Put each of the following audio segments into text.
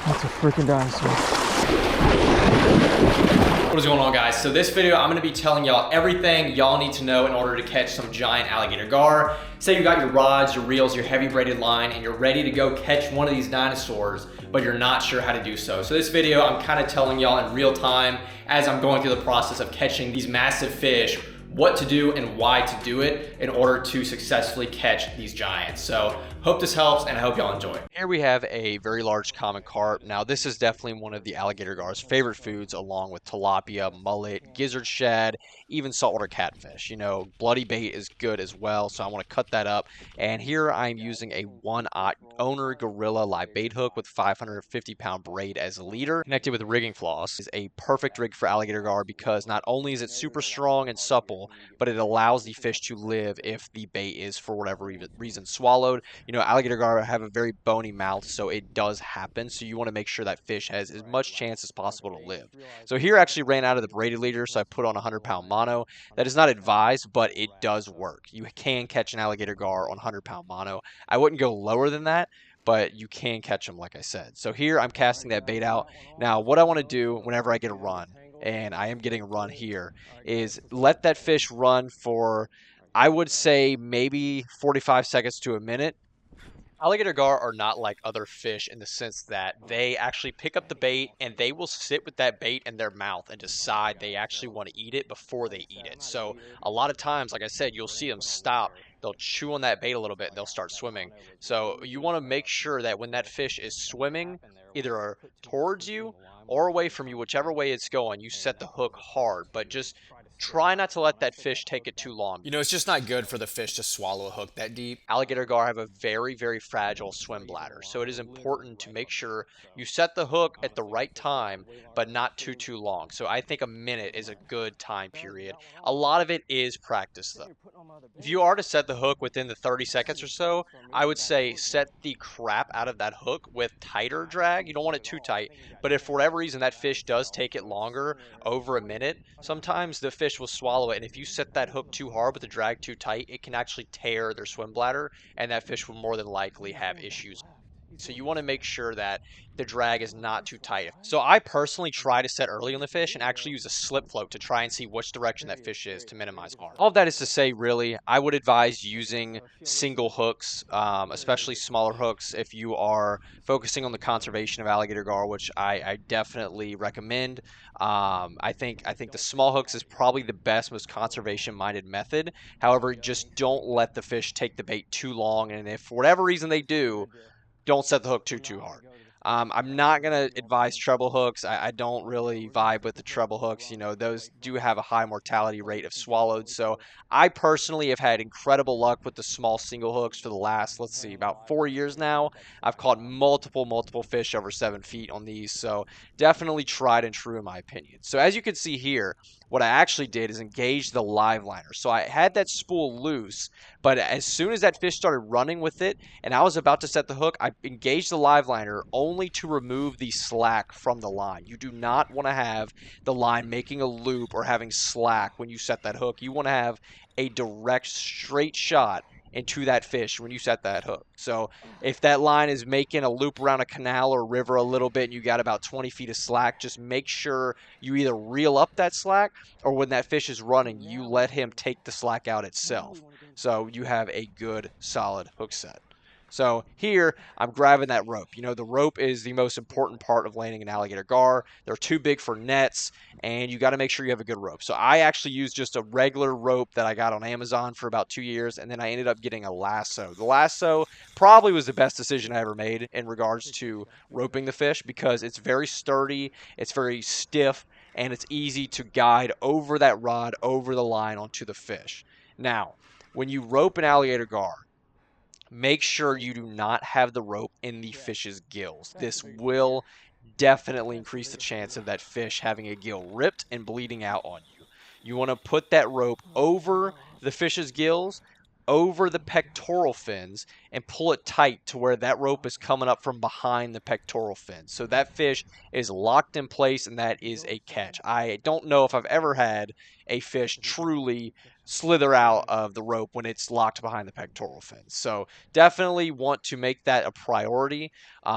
That's a freaking dinosaur. What is going on, guys? So this video, I'm going to be telling y'all everything y'all need to know in order to catch some giant alligator gar. Say you got your rods, your reels, your heavy braided line, and you're ready to go catch one of these dinosaurs, but you're not sure how to do so. So this video, I'm kind of telling y'all in real time as I'm going through the process of catching these massive fish, what to do and why to do it in order to successfully catch these giants. So hope this helps and I hope y'all enjoy. Here we have a very large common carp. Now this is definitely one of the alligator gar's favorite foods, along with tilapia, mullet, gizzard shad, even saltwater catfish. You know, bloody bait is good as well, so I want to cut that up. And here I'm using a 1/0 owner gorilla live bait hook with 550-pound braid as a leader, connected with rigging floss. Is a perfect rig for alligator gar because not only is it super strong and supple, but it allows the fish to live if the bait is for whatever reason swallowed. You know, alligator gar have a very bony mouth, so it does happen. So you want to make sure that fish has as much chance as possible to live. So here I actually ran out of the braided leader, so I put on 100-pound mono. That is not advised, but it does work. You can catch an alligator gar on 100-pound mono. I wouldn't go lower than that, but you can catch them, like I said. So here I'm casting that bait out. Now what I want to do whenever I get a run, and I am getting a run here, is let that fish run for, I would say, maybe 45 seconds to a minute. Alligator gar are not like other fish in the sense that they actually pick up the bait and they will sit with that bait in their mouth and decide they actually want to eat it before they eat it. So a lot of times, like I said, you'll see them stop. They'll chew on that bait a little bit and they'll start swimming. So you want to make sure that when that fish is swimming, either towards you or away from you, whichever way it's going, you set the hook hard, but just try not to let that fish take it too long. You know, it's just not good for the fish to swallow a hook that deep. Alligator gar have a very, very fragile swim bladder, so it is important to make sure you set the hook at the right time, but not too long. So I think a minute is a good time period. A lot of it is practice, though. If you are to set the hook within the 30 seconds or so, I would say set the crap out of that hook with tighter drag. You don't want it too tight, but if for whatever reason that fish does take it longer, over a minute, sometimes the fish will swallow it, and if you set that hook too hard with the drag too tight, it can actually tear their swim bladder, and that fish will more than likely have issues. So you want to make sure that the drag is not too tight. So I personally try to set early on the fish and actually use a slip float to try and see which direction that fish is to minimize harm. All of that is to say, really, I would advise using single hooks, especially smaller hooks, if you are focusing on the conservation of alligator gar, which I definitely recommend. I think the small hooks is probably the best, most conservation-minded method. However, just don't let the fish take the bait too long, and if for whatever reason they do, don't set the hook too hard. I'm not going to advise treble hooks. I don't really vibe with the treble hooks. You know, those do have a high mortality rate of swallowed. So I personally have had incredible luck with the small single hooks for the last, let's see, about 4 years now. I've caught multiple fish over 7 feet on these. So definitely tried and true in my opinion. So as you can see here, what I actually did is engage the live liner. So I had that spool loose, but as soon as that fish started running with it and I was about to set the hook, I engaged the live liner only to remove the slack from the line. You do not want to have the line making a loop or having slack when you set that hook. You want to have a direct, straight shot into that fish when you set that hook. So if that line is making a loop around a canal or river a little bit and you got about 20 feet of slack, just make sure you either reel up that slack or when that fish is running, you let him take the slack out itself. So you have a good, solid hook set. So here, I'm grabbing that rope. You know, the rope is the most important part of landing an alligator gar. They're too big for nets, and you got to make sure you have a good rope. So I actually used just a regular rope that I got on Amazon for about 2 years, and then I ended up getting a lasso. The lasso probably was the best decision I ever made in regards to roping the fish because it's very sturdy, it's very stiff, and it's easy to guide over that rod, over the line onto the fish. Now, when you rope an alligator gar, make sure you do not have the rope in the fish's gills. This will definitely increase the chance of that fish having a gill ripped and bleeding out on you. You want to put that rope over the fish's gills, over the pectoral fins, and pull it tight to where that rope is coming up from behind the pectoral fin. So that fish is locked in place, and that is a catch. I don't know if I've ever had a fish truly slither out of the rope when it's locked behind the pectoral fin. So definitely want to make that a priority.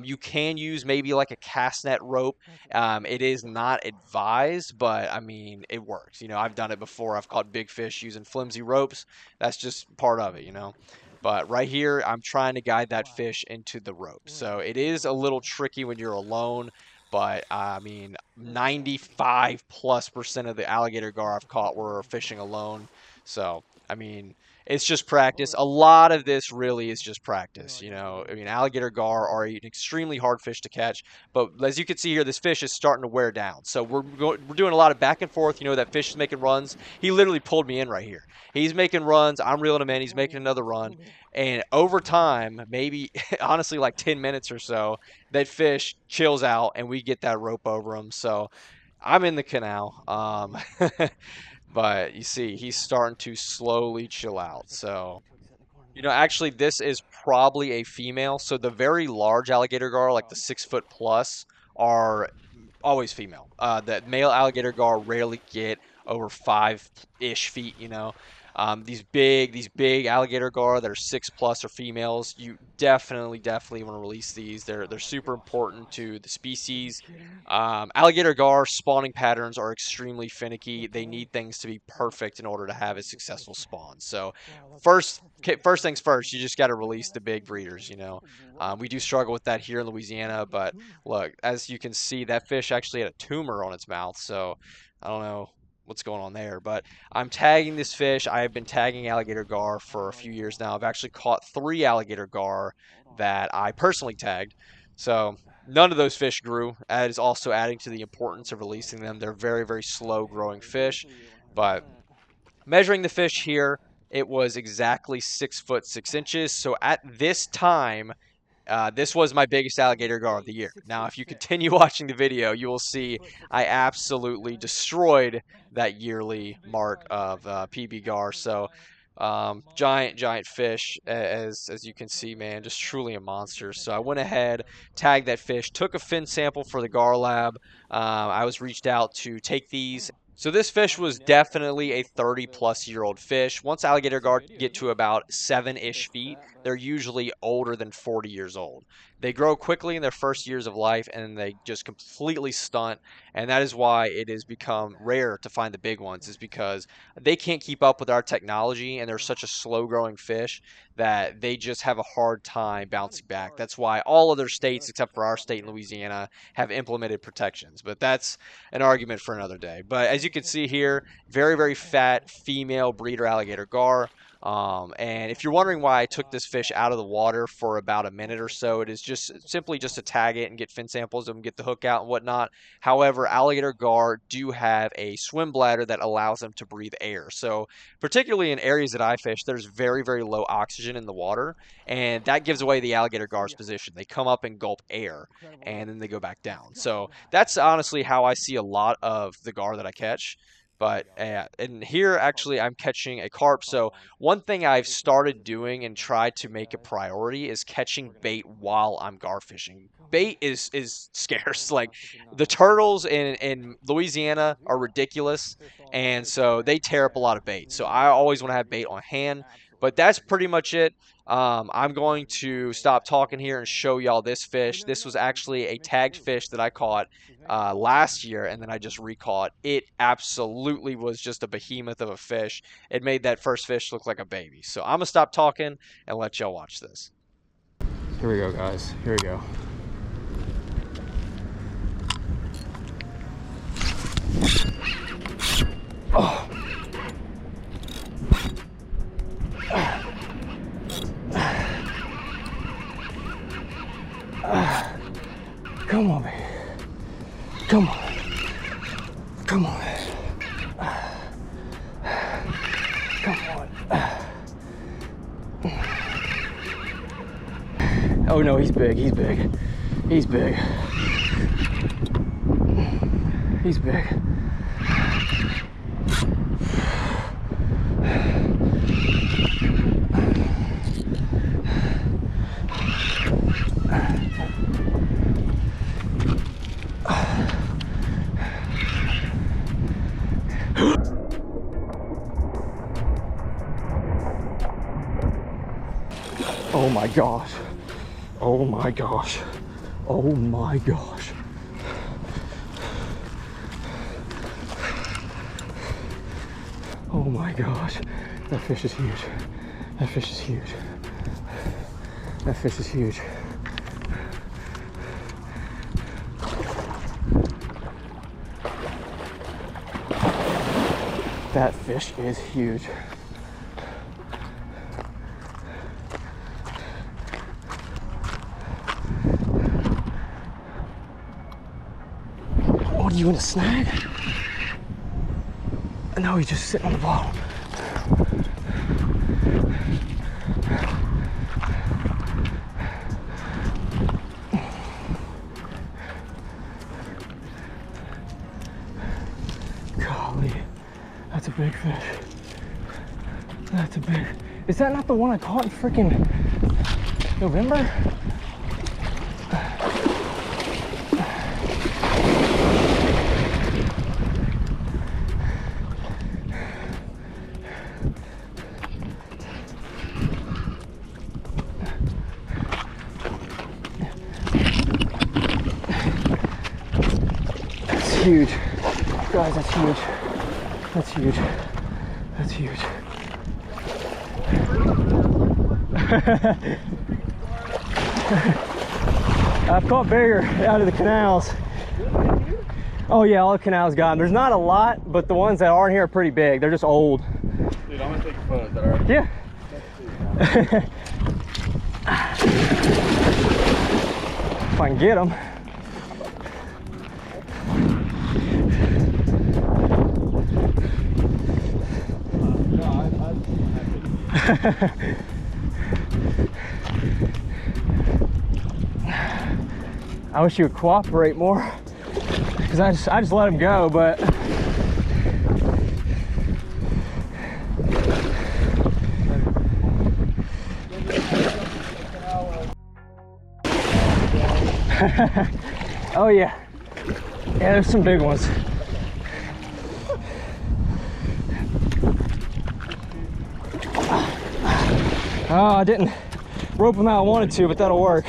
You can use maybe like a cast net rope. It is not advised, but I mean, it works. You know, I've done it before. I've caught big fish using flimsy ropes. That's just part of it, you know. But right here, I'm trying to guide that fish into the rope. So it is a little tricky when you're alone. But I mean, 95+% of the alligator gar I've caught were fishing alone. So, I mean, it's just practice. A lot of this really is just practice. You know, I mean, alligator gar are an extremely hard fish to catch. But as you can see here, this fish is starting to wear down. So we're doing a lot of back and forth. You know, that fish is making runs. He literally pulled me in right here. He's making runs. I'm reeling him in. He's making another run. And over time, maybe honestly like 10 minutes or so, that fish chills out and we get that rope over him. So I'm in the canal. But you see, he's starting to slowly chill out. So, you know, actually, this is probably a female. So the very large alligator gar, like the 6 foot plus, are always female. The male alligator gar rarely get over 5-ish feet, you know. These big alligator gar that are 6+ are females. You definitely want to release these. They're super important to the species. Alligator gar spawning patterns are extremely finicky. They need things to be perfect in order to have a successful spawn. So first things first, you just got to release the big breeders, you know. We do struggle with that here in Louisiana, but look, as you can see, that fish actually had a tumor on its mouth. So I don't know what's going on there, but I'm tagging this fish. I have been tagging alligator gar for a few years now. I've actually caught 3 alligator gar that I personally tagged. So none of those fish grew. That is also adding to the importance of releasing them. They're very slow growing fish. But measuring the fish here, it was exactly 6 foot 6 inches. So at this time, this was my biggest alligator gar of the year. Now, if you continue watching the video, you will see I absolutely destroyed that yearly mark of PB gar. So, giant fish, as you can see, man, just truly a monster. So I went ahead, tagged that fish, took a fin sample for the gar lab. I was reached out to take these. So this fish was definitely a 30+-year-old fish. Once alligator gar get to about 7-ish feet, they're usually older than 40 years old. They grow quickly in their first years of life, and they just completely stunt, and that is why it has become rare to find the big ones, is because they can't keep up with our technology, and they're such a slow-growing fish that they just have a hard time bouncing back. That's why all other states, except for our state in Louisiana, have implemented protections, but that's an argument for another day. But as you can see here, very fat female breeder alligator gar. And if you're wondering why I took this fish out of the water for about a minute or so, it is just simply just to tag it and get fin samples and get the hook out and whatnot. However, alligator gar do have a swim bladder that allows them to breathe air. So particularly in areas that I fish, there's very low oxygen in the water, and that gives away the alligator gar's position. They come up and gulp air, and then they go back down. So that's honestly how I see a lot of the gar that I catch. But and here actually I'm catching a carp. So one thing I've started doing and tried to make a priority is catching bait while I'm gar fishing. Bait is scarce. Like the turtles in Louisiana are ridiculous, and so they tear up a lot of bait. So I always want to have bait on hand. But that's pretty much it. I'm going to stop talking here and show y'all this fish. This was actually a tagged fish that I caught last year, and then I just recaught. It absolutely was just a behemoth of a fish. It made that first fish look like a baby. So I'm going to stop talking and let y'all watch this. Here we go, guys. Here we go. Oh. Come on, baby. Come on. Come on. Come on. Oh no, he's big. He's big. He's big. He's big. my gosh. Oh my gosh. Oh my gosh. Oh my gosh. That fish is huge. That fish is huge. That fish is huge. That fish is huge. What are you in a snag? No, he's just sitting on the bottom. Golly, that's a big fish. That's a big. Is that not the one I caught in freaking November? Huge. Guys, that's huge. That's huge. That's huge. I've caught bigger out of the canals. Oh yeah, all the canals got them. There's not a lot, but the ones that are in here are pretty big. They're just old. Dude, I'm gonna take a photo. Is that alright? Yeah. If I can get them. I wish you would cooperate more, because I just let him go, but oh yeah, there's some big ones. Oh, I didn't rope him out. I wanted to, but that'll work.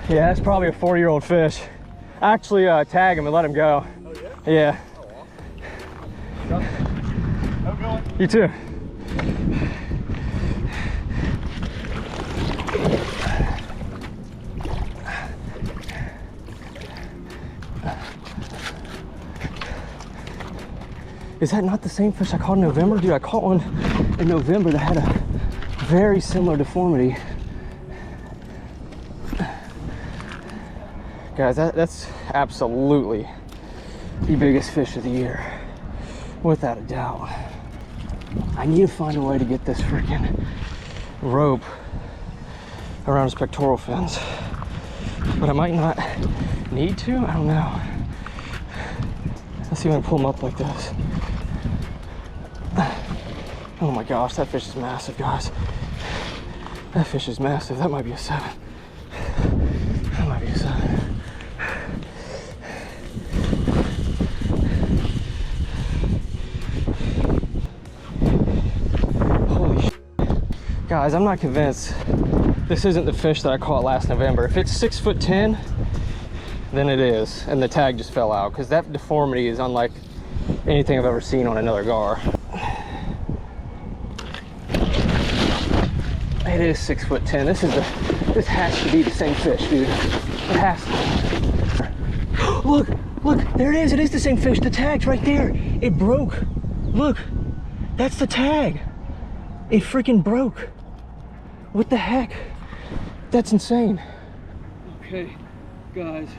Yeah, that's probably a 40-year-old fish. Actually, tag him and let him go. Oh yeah? Yeah. Have a good one. You too. Is that not the same fish I caught in November? Dude, I caught one in November that had a very similar deformity. Guys, that's absolutely the biggest fish of the year, without a doubt. I need to find a way to get this freaking rope around his pectoral fins, but I might not need to. I don't know. Let's see if I can pull him up like this. Oh my gosh, that fish is massive, guys. That fish is massive. That might be a 7. That might be a 7. Holy shit. Guys, I'm not convinced this isn't the fish that I caught last November. If it's 6'10", then it is, and the tag just fell out, because that deformity is unlike anything I've ever seen on another GAR. It is 6'10". This has to be the same fish, dude. It has to. Look, there it is. It is the same fish. The tag's right there. It broke. Look, that's the tag. It freaking broke. What the heck? That's insane. Okay, guys,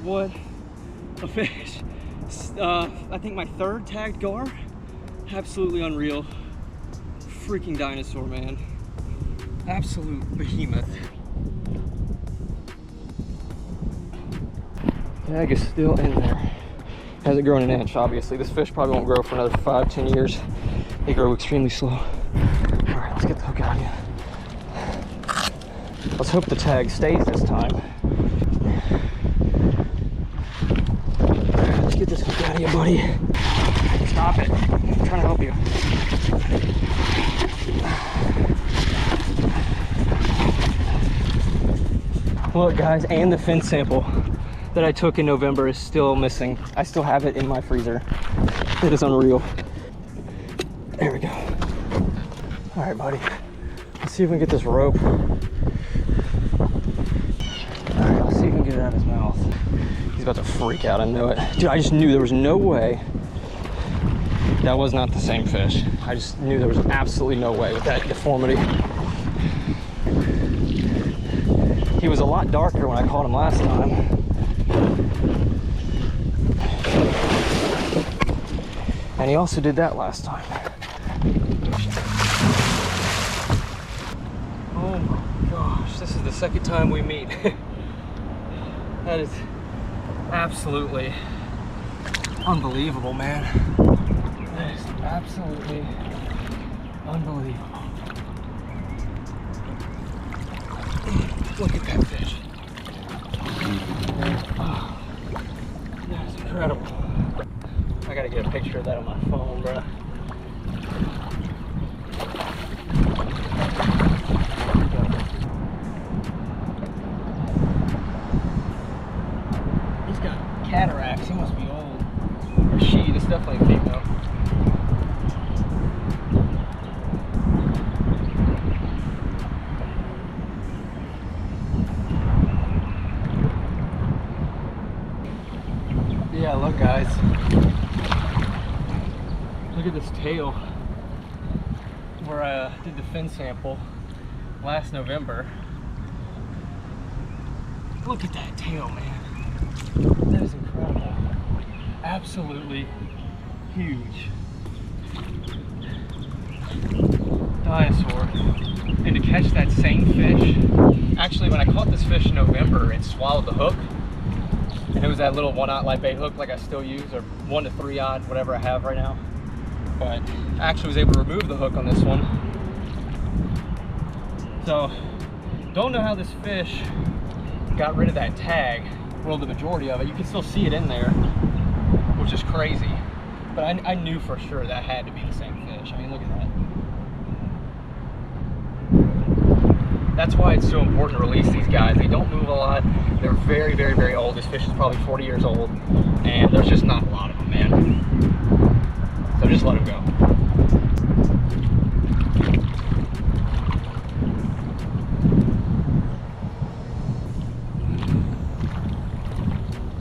what a fish. I think my 3rd tagged GAR. Absolutely unreal. Freaking dinosaur, man. Absolute behemoth. Tag is still in there. Hasn't grown an inch, obviously. This fish probably won't grow for another 5-10 years. They grow extremely slow. All right, let's get the hook out again. Let's hope the tag stays this time. Let's get this hook out of you, buddy. Stop it. I'm trying to help you. Look guys, and the fin sample that I took in November is still missing. I still have it in my freezer. It is unreal. There we go. All right, buddy. Let's see if we can get this rope. All right, let's see if we can get it out of his mouth. He's about to freak out, I know it. Dude, I just knew there was no way that was not the same fish. I just knew there was absolutely no way with that deformity. He was a lot darker when I caught him last time. And he also did that last time. Oh my gosh, this is the second time we meet. That is absolutely unbelievable, man. That is absolutely unbelievable. Look at that fish. Oh, that is incredible. I gotta get a picture of that on my phone, bro. He's got cataracts. He must be old. Or she. This is definitely a female. Yeah, look guys, look at this tail where I did the fin sample last November. Look at that tail, man. That is incredible. Absolutely huge. Dinosaur. And to catch that same fish, actually when I caught this fish in November, it swallowed the hook. And it was that little 1/0 light bait hook like I still use, or 1 to 3/0, whatever I have right now. But I actually was able to remove the hook on this one. So, don't know how this fish got rid of that tag. Well, the majority of it, you can still see it in there, which is crazy. But I knew for sure that had to be the same fish. I mean, look at that. That's why it's so important to release these guys. They don't move a lot. They're very, very, very old. This fish is probably 40 years old, and there's just not a lot of them, man. So just let them go.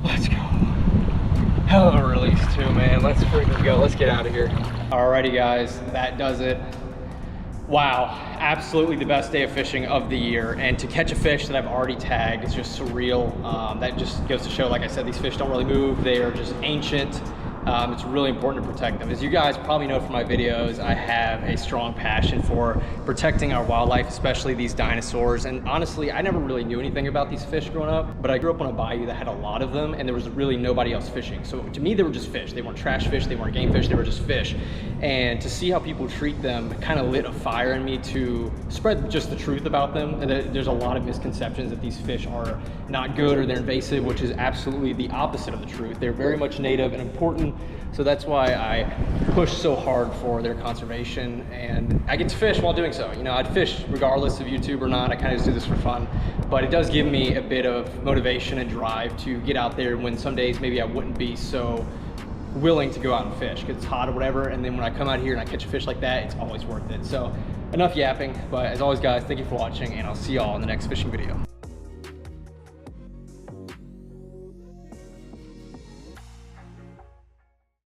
Let's go. Hell of a release too, man. Let's freaking go. Let's get out of here. Alrighty guys, that does it. Wow, absolutely the best day of fishing of the year, and to catch a fish that I've already tagged is just surreal. That just goes to show, like I said, these fish don't really move. They are just ancient. It's really important to protect them. As you guys probably know from my videos, I have a strong passion for protecting our wildlife, especially these dinosaurs. And honestly, I never really knew anything about these fish growing up, but I grew up on a bayou that had a lot of them, and there was really nobody else fishing. So to me, they were just fish. They weren't trash fish, they weren't game fish, they were just fish. And to see how people treat them kind of lit a fire in me to spread just the truth about them. And there's a lot of misconceptions that these fish are not good or they're invasive, which is absolutely the opposite of the truth. They're very much native and important. So that's why I push so hard for their conservation, and I get to fish while doing so. You know, I'd fish regardless of YouTube or not. I kind of just do this for fun, but it does give me a bit of motivation and drive to get out there when some days maybe I wouldn't be so willing to go out and fish because it's hot or whatever. And then when I come out here and I catch a fish like that, it's always worth it. So enough yapping, but as always guys, thank you for watching, and I'll see y'all in the next fishing video.